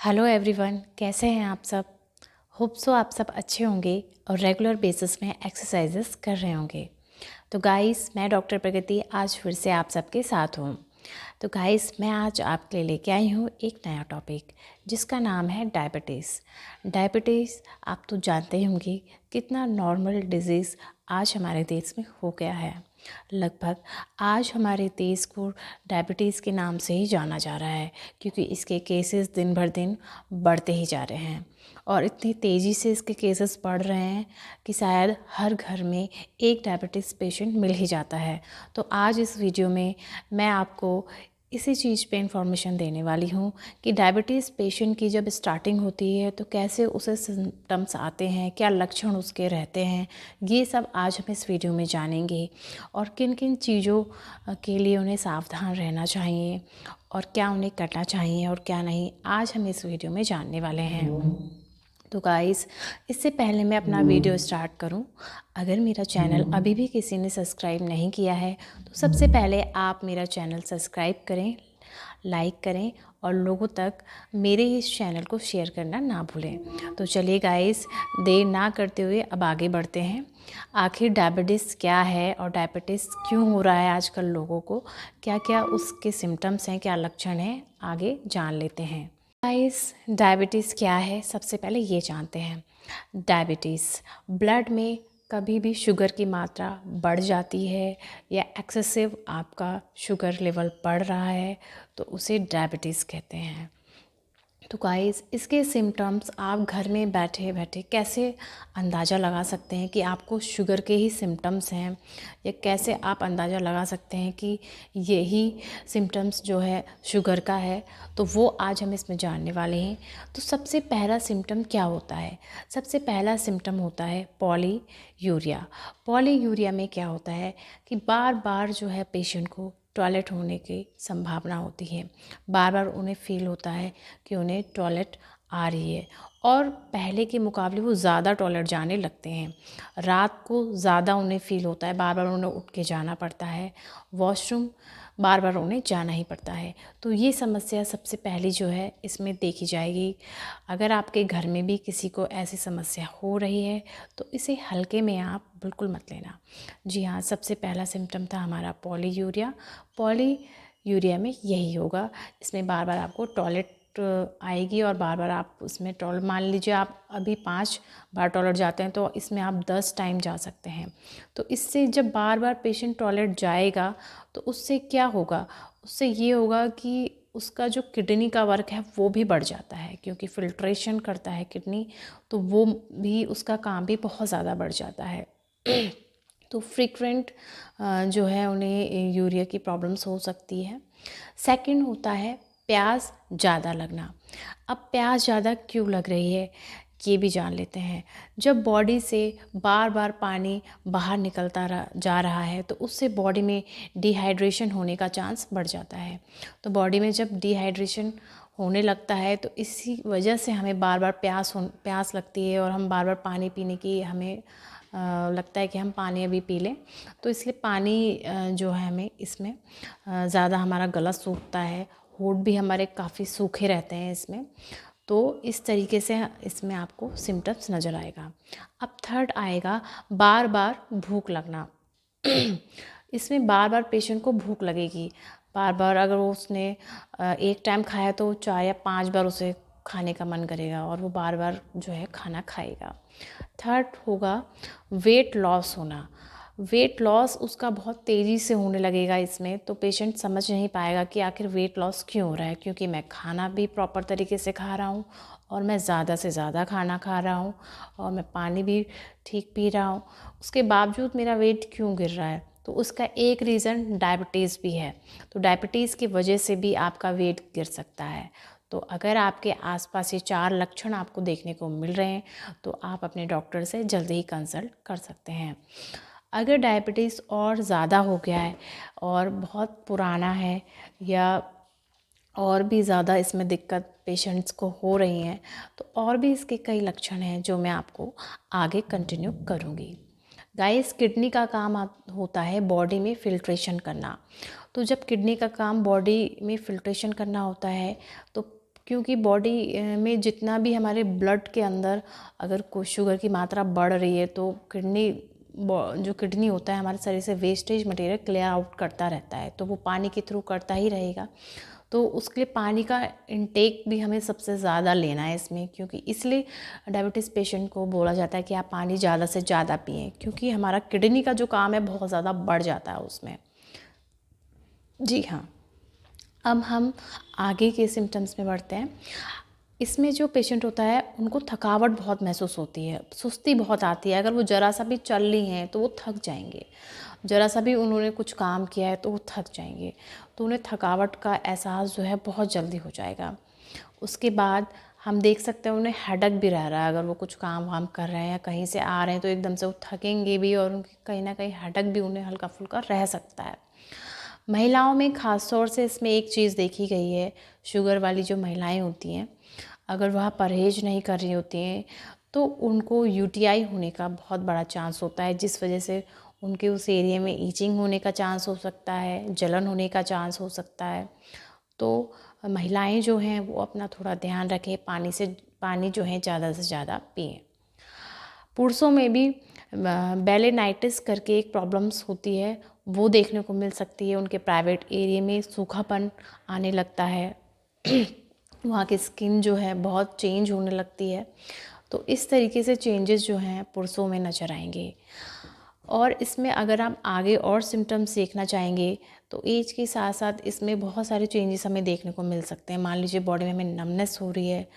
Hello everyone, कैसे हैं आप सब। होप सो आप सब अच्छे होंगे और रेगुलर बेसिस में एक्सरसाइजेस कर रहे होंगे। तो गाइस, मैं डॉक्टर प्रगति आज फिर से आप सबके साथ हूँ। तो गाइस, मैं आज आपके लिए लेके आई हूँ एक नया टॉपिक जिसका नाम है डायबिटीज़। डायबिटीज़ आप तो जानते ही होंगे कितना नॉर्मल डिजीज़ आज हमारे देश में हो गया है। लगभग आज हमारे देश को डायबिटीज़ के नाम से ही जाना जा रहा है, क्योंकि इसके केसेस दिन भर दिन बढ़ते ही जा रहे हैं और इतनी तेज़ी से इसके केसेस बढ़ रहे हैं कि शायद हर घर में एक डायबिटीज़ पेशेंट मिल ही जाता है। तो आज इस वीडियो में मैं आपको इसी चीज़ पे इंफॉर्मेशन देने वाली हूँ कि डायबिटीज़ पेशेंट की जब स्टार्टिंग होती है तो कैसे उसे सिम्टम्स आते हैं, क्या लक्षण उसके रहते हैं, ये सब आज हम इस वीडियो में जानेंगे। और किन किन चीज़ों के लिए उन्हें सावधान रहना चाहिए और क्या उन्हें करना चाहिए और क्या नहीं, आज हम इस वीडियो में जानने वाले हैं। तो गाइस, इससे पहले मैं अपना वीडियो स्टार्ट करूं, अगर मेरा चैनल अभी भी किसी ने सब्सक्राइब नहीं किया है तो सबसे पहले आप मेरा चैनल सब्सक्राइब करें, लाइक करें और लोगों तक मेरे इस चैनल को शेयर करना ना भूलें। तो चलिए गाइस, देर ना करते हुए अब आगे बढ़ते हैं। आखिर डायबिटीज़ क्या है और डायबिटीज़ क्यों हो रहा है आजकल लोगों को, क्या क्या उसके सिम्टम्स हैं, क्या लक्षण हैं, आगे जान लेते हैं। गाइस, डायबिटीज़ क्या है, सबसे पहले ये जानते हैं। डायबिटीज़ ब्लड में कभी भी शुगर की मात्रा बढ़ जाती है या एक्सेसिव आपका शुगर लेवल बढ़ रहा है तो उसे डायबिटीज़ कहते हैं। तो गाइस, इसके सिम्टम्स आप घर में बैठे बैठे कैसे अंदाज़ा लगा सकते हैं कि आपको शुगर के ही सिम्टम्स हैं, या कैसे आप अंदाज़ा लगा सकते हैं कि यही सिम्टम्स जो है शुगर का है, तो वो आज हम इसमें जानने वाले हैं। तो सबसे पहला सिम्टम क्या होता है? सबसे पहला सिम्टम होता है पॉलीयूरिया। पॉलीयूरिया में क्या होता है कि बार बार जो है पेशेंट को टॉयलेट होने की संभावना होती है, बार बार उन्हें फील होता है कि उन्हें टॉयलेट आ रही है और पहले के मुकाबले वो ज़्यादा टॉयलेट जाने लगते हैं। रात को ज़्यादा उन्हें फील होता है, बार बार उन्हें उठ के जाना पड़ता है, वॉशरूम बार बार उन्हें जाना ही पड़ता है। तो ये समस्या सबसे पहली जो है इसमें देखी जाएगी। अगर आपके घर में भी किसी को ऐसी समस्या हो रही है तो इसे हल्के में आप बिल्कुल मत लेना। जी हाँ, सबसे पहला सिम्टम था हमारा पॉलीयूरिया। पॉलीयूरिया में यही होगा, इसमें बार बार आपको टॉयलेट आएगी और बार बार आप उसमें टॉयलेट, मान लीजिए आप अभी 5 बार टॉयलेट जाते हैं तो इसमें आप 10 टाइम जा सकते हैं। तो इससे जब बार बार पेशेंट टॉयलेट जाएगा तो उससे क्या होगा, उससे ये होगा कि उसका जो किडनी का वर्क है वो भी बढ़ जाता है, क्योंकि फिल्ट्रेशन करता है किडनी, तो वो भी उसका काम भी बहुत ज़्यादा बढ़ जाता है। तो फ्रीक्वेंट जो है उन्हें यूरिया की प्रॉब्लम्स हो सकती है। सेकंड होता है प्यास ज़्यादा लगना। अब प्यास ज़्यादा क्यों लग रही है ये भी जान लेते हैं। जब बॉडी से बार बार पानी बाहर निकलता जा रहा है तो उससे बॉडी में डिहाइड्रेशन होने का चांस बढ़ जाता है। तो बॉडी में जब डिहाइड्रेशन होने लगता है तो इसी वजह से हमें बार बार प्यास लगती है और हम बार बार पानी पीने की हमें लगता है कि हम पानी अभी पी लें। तो इसलिए पानी जो है हमें इसमें ज़्यादा, हमारा गला सूखता है, होंठ भी हमारे काफ़ी सूखे रहते हैं इसमें। तो इस तरीके से इसमें आपको सिम्टम्स नज़र आएगा। अब थर्ड आएगा बार बार भूख लगना। इसमें बार बार पेशेंट को भूख लगेगी, बार बार अगर वो उसने एक टाइम खाया तो 4 या 5 बार उसे खाने का मन करेगा और वो बार बार जो है खाना खाएगा। थर्ड होगा वेट लॉस होना। वेट लॉस उसका बहुत तेज़ी से होने लगेगा इसमें, तो पेशेंट समझ नहीं पाएगा कि आखिर वेट लॉस क्यों हो रहा है, क्योंकि मैं खाना भी प्रॉपर तरीके से खा रहा हूँ और मैं ज़्यादा से ज़्यादा खाना खा रहा हूँ और मैं पानी भी ठीक पी रहा हूँ, उसके बावजूद मेरा वेट क्यों गिर रहा है। तो उसका एक रीज़न डायबिटीज़ भी है। तो डायबिटीज़ की वजह से भी आपका वेट गिर सकता है। तो अगर आपके आसपास ये 4 लक्षण आपको देखने को मिल रहे हैं तो आप अपने डॉक्टर से जल्दी ही कंसल्ट कर सकते हैं। अगर डायबिटीज़ और ज़्यादा हो गया है और बहुत पुराना है या और भी ज़्यादा इसमें दिक्कत पेशेंट्स को हो रही हैं तो और भी इसके कई लक्षण हैं जो मैं आपको आगे कंटिन्यू करूँगी। गाइस, किडनी का काम होता है बॉडी में फ़िल्ट्रेशन करना। तो जब किडनी का काम बॉडी में फ़िल्ट्रेशन करना होता है तो क्योंकि बॉडी में जितना भी हमारे ब्लड के अंदर अगर कोई शुगर की मात्रा बढ़ रही है तो जो किडनी होता है हमारे शरीर से वेस्टेज मटेरियल क्लियर आउट करता रहता है, तो वो पानी के थ्रू करता ही रहेगा। तो उसके लिए पानी का इनटेक भी हमें सबसे ज़्यादा लेना है इसमें, क्योंकि इसलिए डायबिटीज़ पेशेंट को बोला जाता है कि आप पानी ज़्यादा से ज़्यादा पिएं, क्योंकि हमारा किडनी का जो काम है बहुत ज़्यादा बढ़ जाता है उसमें। जी हाँ, अब हम आगे के सिम्टम्स में बढ़ते हैं। इसमें जो पेशेंट होता है उनको थकावट बहुत महसूस होती है, सुस्ती बहुत आती है। अगर वो ज़रा सा भी चल रही हैं तो वो थक जाएंगे, ज़रा सा भी उन्होंने कुछ काम किया है तो वो थक जाएंगे, तो उन्हें थकावट का एहसास जो है बहुत जल्दी हो जाएगा। उसके बाद हम देख सकते हैं उन्हें हेडेक भी रह रहा है, अगर वो कुछ काम वाम कर रहे हैं या कहीं से आ रहे हैं तो एकदम से वो थकेंगे भी, और उनकी कहीं ना कहीं हेडेक भी उन्हें हल्का फुल्का रह सकता है। महिलाओं में ख़ास तौर से इसमें एक चीज़ देखी गई है, शुगर वाली जो महिलाएं होती हैं अगर वह परहेज़ नहीं कर रही होती हैं तो उनको यूटीआई होने का बहुत बड़ा चांस होता है, जिस वजह से उनके उस एरिया में ईचिंग होने का चांस हो सकता है, जलन होने का चांस हो सकता है। तो महिलाएं जो हैं वो अपना थोड़ा ध्यान रखें, पानी जो है ज़्यादा से ज़्यादा पिएं। पुरुषों में भी बेलेनाइटिस करके एक प्रॉब्लम्स होती है, वो देखने को मिल सकती है। उनके प्राइवेट एरिया में सूखापन आने लगता है, वहाँ की स्किन जो है बहुत चेंज होने लगती है। तो इस तरीके से चेंजेस जो हैं पुरुषों में नज़र आएंगे। और इसमें अगर आप आगे और सिम्टम्स देखना चाहेंगे तो एज के साथ साथ इसमें बहुत सारे चेंजेस हमें देखने को मिल सकते हैं। मान लीजिए बॉडी में हमें नमनेस हो रही है,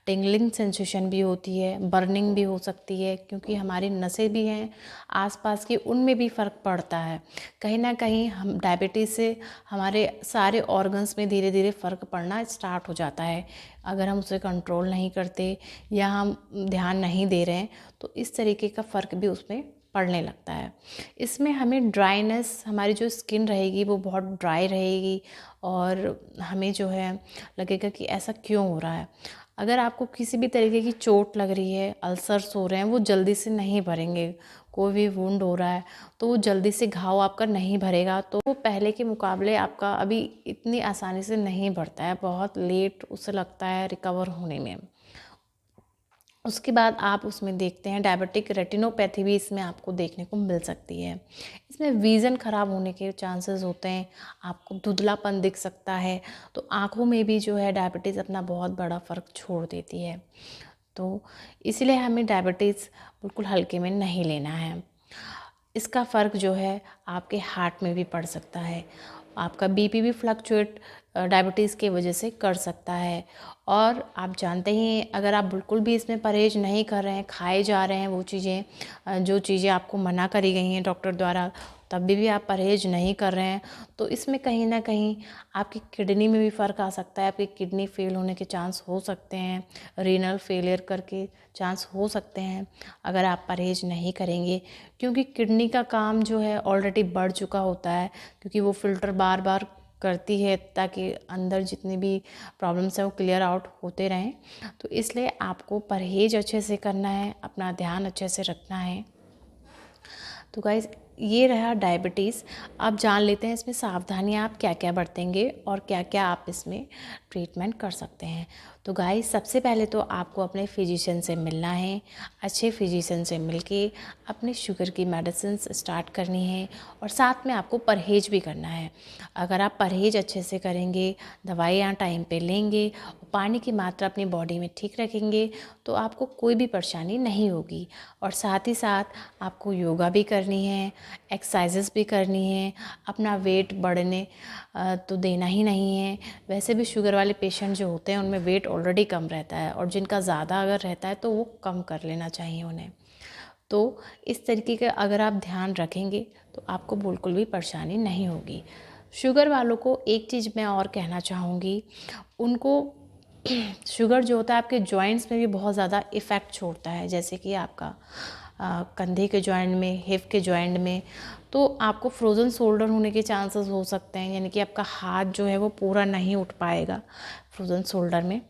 टिंगलिंग सेंसेशन भी होती है, बर्निंग भी हो सकती है, क्योंकि हमारी नसें भी हैं आसपास की, उनमें भी फ़र्क पड़ता है। कहीं ना कहीं हम डायबिटीज़ से हमारे सारे ऑर्गन्स में धीरे धीरे फ़र्क पड़ना स्टार्ट हो जाता है। अगर हम उसे कंट्रोल नहीं करते या हम ध्यान नहीं दे रहे हैं तो इस तरीके का फ़र्क भी उसमें पड़ने लगता है। इसमें हमें ड्राइनेस, हमारी जो स्किन रहेगी वो बहुत ड्राई रहेगी और हमें जो है लगेगा कि ऐसा क्यों हो रहा है। अगर आपको किसी भी तरीके की चोट लग रही है, अल्सर्स हो रहे हैं, वो जल्दी से नहीं भरेंगे। कोई भी वुंड हो रहा है तो वो जल्दी से घाव आपका नहीं भरेगा, तो वो पहले के मुकाबले आपका अभी इतनी आसानी से नहीं भरता है, बहुत लेट उसे लगता है रिकवर होने में। उसके बाद आप उसमें देखते हैं डायबिटिक रेटिनोपैथी भी इसमें आपको देखने को मिल सकती है। इसमें विज़न ख़राब होने के चांसेस होते हैं, आपको धुंधलापन दिख सकता है। तो आँखों में भी जो है डायबिटीज़ अपना बहुत बड़ा फ़र्क छोड़ देती है। तो इसलिए हमें डायबिटीज़ बिल्कुल हल्के में नहीं लेना है। इसका फ़र्क जो है आपके हार्ट में भी पड़ सकता है, आपका बीपी भी फ्लक्चुएट डायबिटीज़ की वजह से कर सकता है। और आप जानते ही हैं अगर आप बिल्कुल भी इसमें परहेज़ नहीं कर रहे हैं, खाए जा रहे हैं वो चीज़ें जो चीज़ें आपको मना करी गई हैं डॉक्टर द्वारा, तब भी आप परहेज़ नहीं कर रहे हैं, तो इसमें कहीं ना कहीं आपकी किडनी में भी फ़र्क आ सकता है। आपकी किडनी फेल होने के चांस हो सकते हैं, रीनल फेलियर करके चांस हो सकते हैं अगर आप परहेज़ नहीं करेंगे, क्योंकि किडनी का काम जो है ऑलरेडी बढ़ चुका होता है, क्योंकि वो फ़िल्टर बार बार करती है ताकि अंदर जितनी भी प्रॉब्लम्स हैं वो क्लियर आउट होते रहें। तो इसलिए आपको परहेज़ अच्छे से करना है, अपना ध्यान अच्छे से रखना है। तो गाइज़ ये रहा डायबिटीज़। अब जान लेते हैं इसमें सावधानियाँ आप क्या क्या बरतेंगे और क्या क्या आप इसमें ट्रीटमेंट कर सकते हैं। तो गाइज़ सबसे पहले तो आपको अपने फिजिशियन से मिलना है, अच्छे फिजिशियन से मिलके अपने शुगर की मेडिसिन स्टार्ट करनी है और साथ में आपको परहेज़ भी करना है। अगर आप परहेज़ अच्छे से करेंगे, दवाइयाँ टाइम पे लेंगे, पानी की मात्रा अपनी बॉडी में ठीक रखेंगे तो आपको कोई भी परेशानी नहीं होगी। और साथ ही साथ आपको योगा भी करनी है, एक्सरसाइजेस भी करनी है, अपना वेट बढ़ने तो देना ही नहीं है। वैसे भी शुगर वाले पेशेंट जो होते हैं उनमें वेट ऑलरेडी कम रहता है और जिनका ज़्यादा अगर रहता है तो वो कम कर लेना चाहिए उन्हें। तो इस तरीके का अगर आप ध्यान रखेंगे तो आपको बिल्कुल भी परेशानी नहीं होगी। शुगर वालों को एक चीज़ मैं और कहना चाहूँगी, उनको शुगर जो होता है आपके जॉइंट्स में भी बहुत ज़्यादा इफ़ेक्ट छोड़ता है, जैसे कि आपका कंधे के जॉइंट में, हिप के जॉइंट में, तो आपको फ्रोज़न शोल्डर होने के चांसेस हो सकते हैं, यानी कि आपका हाथ जो है वो पूरा नहीं उठ पाएगा फ्रोज़न शोल्डर में।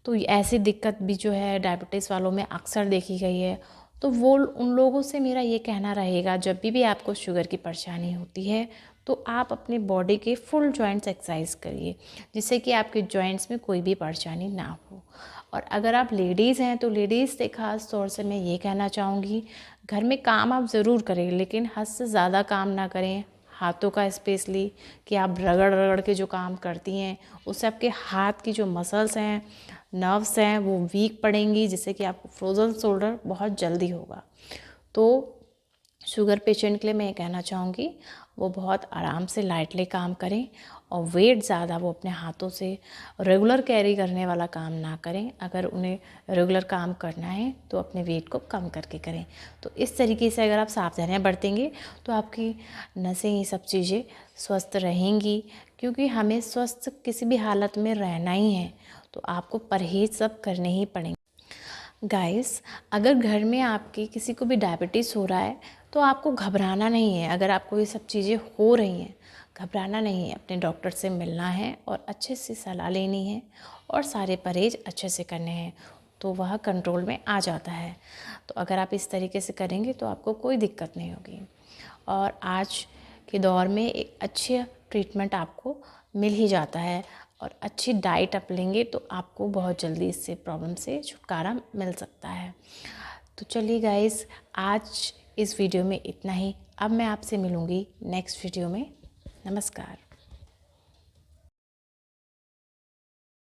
तो ऐसी दिक्कत भी जो है डायबिटीज़ वालों में अक्सर देखी गई है। तो वो उन लोगों से मेरा ये कहना रहेगा, जब भी आपको शुगर की परेशानी होती है तो आप अपने बॉडी के फुल जॉइंट्स एक्सरसाइज करिए, जिससे कि आपके जॉइंट्स में कोई भी परेशानी ना हो। और अगर आप लेडीज़ हैं तो लेडीज़ से ख़ास तौर से मैं ये कहना चाहूँगी, घर में काम आप ज़रूर करें, लेकिन हद से ज़्यादा काम ना करें। हाथों का स्पेशली कि आप रगड़ रगड़ के जो काम करती हैं, उससे आपके हाथ की जो मसल्स हैं, नर्व्स हैं, वो वीक पड़ेंगी, जिससे कि आपको फ्रोज़न शोल्डर बहुत जल्दी होगा। तो शुगर पेशेंट के लिए मैं ये कहना चाहूँगी, वो बहुत आराम से लाइटली काम करें और वेट ज़्यादा वो अपने हाथों से रेगुलर कैरी करने वाला काम ना करें। अगर उन्हें रेगुलर काम करना है तो अपने वेट को कम करके करें। तो इस तरीके से अगर आप सावधानियाँ बरतेंगे तो आपकी नसें, ये सब चीज़ें स्वस्थ रहेंगी, क्योंकि हमें स्वस्थ किसी भी हालत में रहना ही है, तो आपको परहेज़ सब करने ही पड़ेंगे। गाइस, अगर घर में आपके किसी को भी डायबिटीज़ हो रहा है तो आपको घबराना नहीं है। अगर आपको ये सब चीज़ें हो रही हैं, घबराना नहीं है, अपने डॉक्टर से मिलना है और अच्छे से सलाह लेनी है और सारे परहेज़ अच्छे से करने हैं, तो वह कंट्रोल में आ जाता है। तो अगर आप इस तरीके से करेंगे तो आपको कोई दिक्कत नहीं होगी। और आज के दौर में एक अच्छे ट्रीटमेंट आपको मिल ही जाता है, और अच्छी डाइट आप लेंगे तो आपको बहुत जल्दी इससे प्रॉब्लम से छुटकारा मिल सकता है। तो चलिए गाइस, आज इस वीडियो में इतना ही। अब मैं आपसे मिलूँगी नेक्स्ट वीडियो में। नमस्कार।